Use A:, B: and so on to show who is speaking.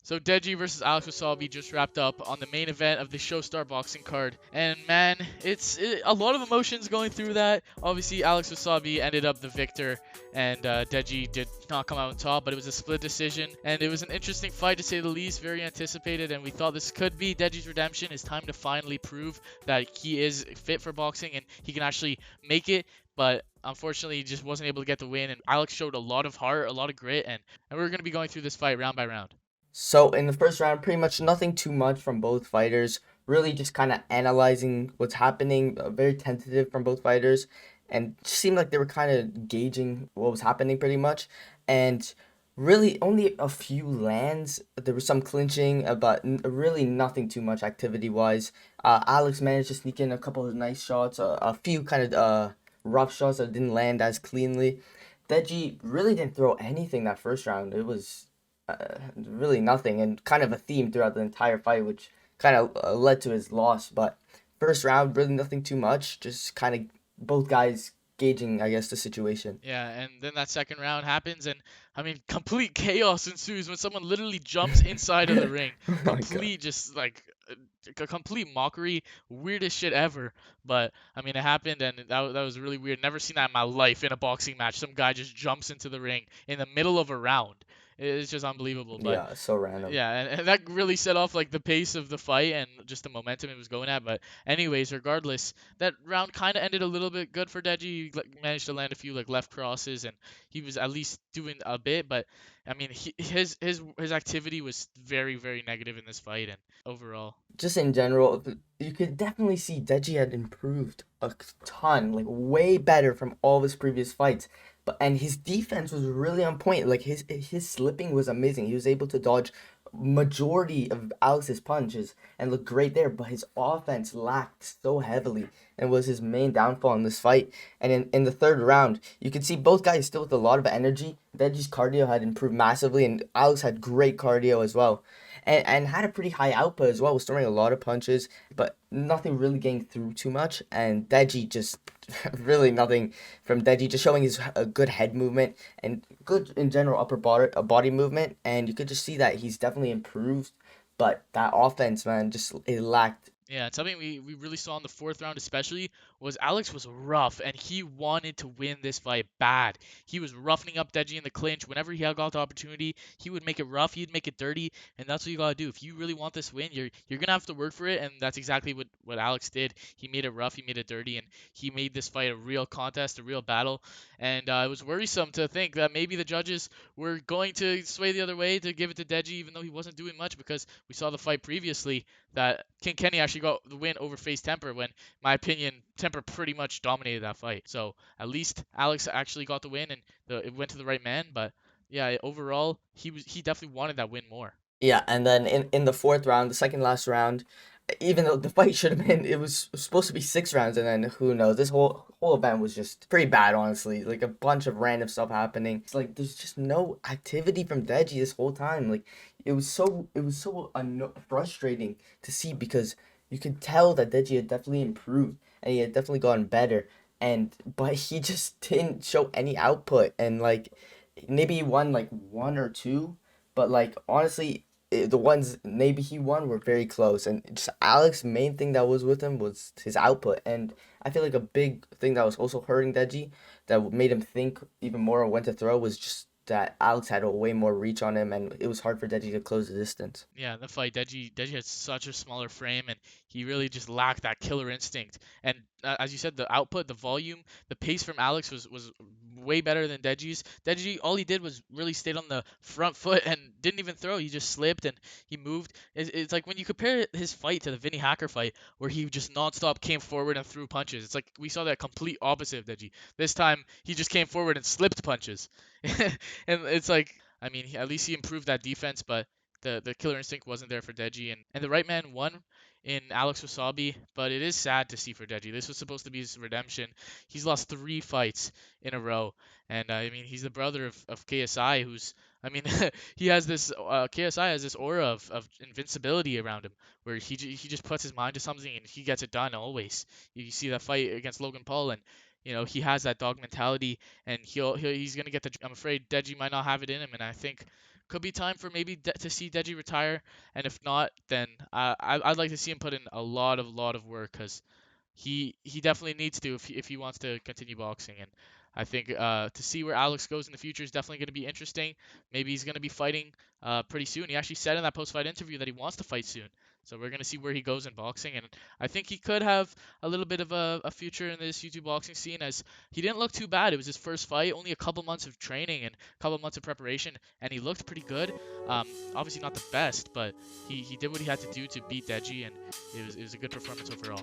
A: So Deji versus Alex Wassabi just wrapped up on the main event of the Showstar Boxing card, and man, a lot of emotions going through that. Obviously, Alex Wassabi ended up the victor, and Deji did not come out on top, but it was a split decision, and it was an interesting fight to say the least. Very anticipated, and we thought this could be Deji's redemption. It's time to finally prove that he is fit for boxing and he can actually make it. But unfortunately, he just wasn't able to get the win. And Alex showed a lot of heart, a lot of grit, and we're going to be going through this fight round by round.
B: So in the first round, pretty much nothing too much from both fighters. Really just kind of analyzing what's happening, very tentative from both fighters, and just seemed like they were kind of gauging what was happening pretty much. And really only a few lands. There was some clinching, but really nothing too much activity wise. Alex managed to sneak in a couple of nice shots, a few kind of rough shots that didn't land as cleanly. Deji really didn't throw anything that first round. It was really nothing, and kind of a theme throughout the entire fight, which kind of led to his loss. But first round, really nothing too much. Just kind of both guys gauging, I guess, the situation.
A: Yeah, and then that second round happens, and I mean, complete chaos ensues when someone literally jumps inside of the ring.
B: Oh my god.
A: Complete, just like a complete mockery, weirdest shit ever. But I mean, it happened, and that was really weird. Never seen that in my life in a boxing match. Some guy just jumps into the ring in the middle of a round. It's just unbelievable. But
B: Yeah, so random.
A: yeah, and that really set off like the pace of the fight and just the momentum it was going at. But anyways, regardless, that round kind of ended a little bit good for Deji. He managed to land a few like left crosses, and he was at least doing a bit. But I mean, his activity was very negative in this fight and overall.
B: Just in general, you could definitely see Deji had improved a ton, like way better from all of his previous fights. But and his defense was really on point. Like his slipping was amazing. He was able to dodge majority of Alex's punches and look great there. But his offense lacked so heavily and was his main downfall in this fight. And in the third round, you could see both guys still with a lot of energy. Deji's cardio had improved massively, and Alex had great cardio as well and had a pretty high output as well, was throwing a lot of punches, but nothing really getting through too much. And Deji just really nothing from Deji, just showing his a good head movement and good in general upper body movement. And you could just see that he's definitely improved, but that offense, man, just it lacked.
A: Yeah, and something we really saw in the fourth round especially was Alex was rough and he wanted to win this fight bad. He was roughening up Deji in the clinch. Whenever he had got the opportunity, he would make it rough, he'd make it dirty, and that's what you gotta do. If you really want this win, you're gonna have to work for it, and that's exactly what Alex did. He made it rough, he made it dirty, and he made this fight a real contest, a real battle. And it was worrisome to think that maybe the judges were going to sway the other way to give it to Deji, even though he wasn't doing much, because we saw the fight previously that King Kenny actually got the win over Face Temper when, in my opinion, Temper pretty much dominated that fight. So at least Alex actually got the win and it went to the right man. But yeah, overall, he definitely wanted that win more.
B: Yeah, and then in the fourth round, the second last round, even though the fight should have been, it was supposed to be 6 rounds, and then who knows? This whole event was just pretty bad, honestly. Like a bunch of random stuff happening. It's like there's just no activity from Deji this whole time. Like it was so frustrating to see because you could tell that Deji had definitely improved and he had definitely gotten better, and but he just didn't show any output, and like maybe he won like one or two, but like honestly the ones maybe he won were very close, and just Alex's main thing that was with him was his output. And I feel like a big thing that was also hurting Deji, that made him think even more on when to throw, was just that Alex had a way more reach on him, and it was hard for Deji to close the distance.
A: Yeah, in the fight, Deji had such a smaller frame, and he really just lacked that killer instinct. And as you said, the output, the volume, the pace from Alex was way better than Deji's. Deji, all he did was really stayed on the front foot and didn't even throw. He just slipped and he moved. It's like when you compare his fight to the Vinny Hacker fight, where he just nonstop came forward and threw punches. It's like we saw that complete opposite of Deji. This time he just came forward and slipped punches, and it's like. I mean, at least he improved that defense, but the killer instinct wasn't there for Deji, and the right man won in Alex Wasabi, but it is sad to see for Deji. This was supposed to be his redemption. He's lost 3 fights in a row, and I mean he's the brother of KSI, who's I mean he has this KSI has this aura of invincibility around him, where he just puts his mind to something and he gets it done always. You see that fight against Logan Paul and. He has that dog mentality, and he's gonna get the. I'm afraid Deji might not have it in him, and I think could be time for maybe to see Deji retire. And if not, then I'd like to see him put in a lot of work because he definitely needs to if he wants to continue boxing. And I think to see where Alex goes in the future is definitely going to be interesting. Maybe he's going to be fighting pretty soon. He actually said in that post-fight interview that he wants to fight soon. So we're going to see where he goes in boxing, and I think he could have a little bit of a future in this YouTube boxing scene, as he didn't look too bad. It was his first fight, only a couple months of training and a couple months of preparation, and he looked pretty good. Obviously not the best, but he did what he had to do to beat Deji, and it was a good performance overall.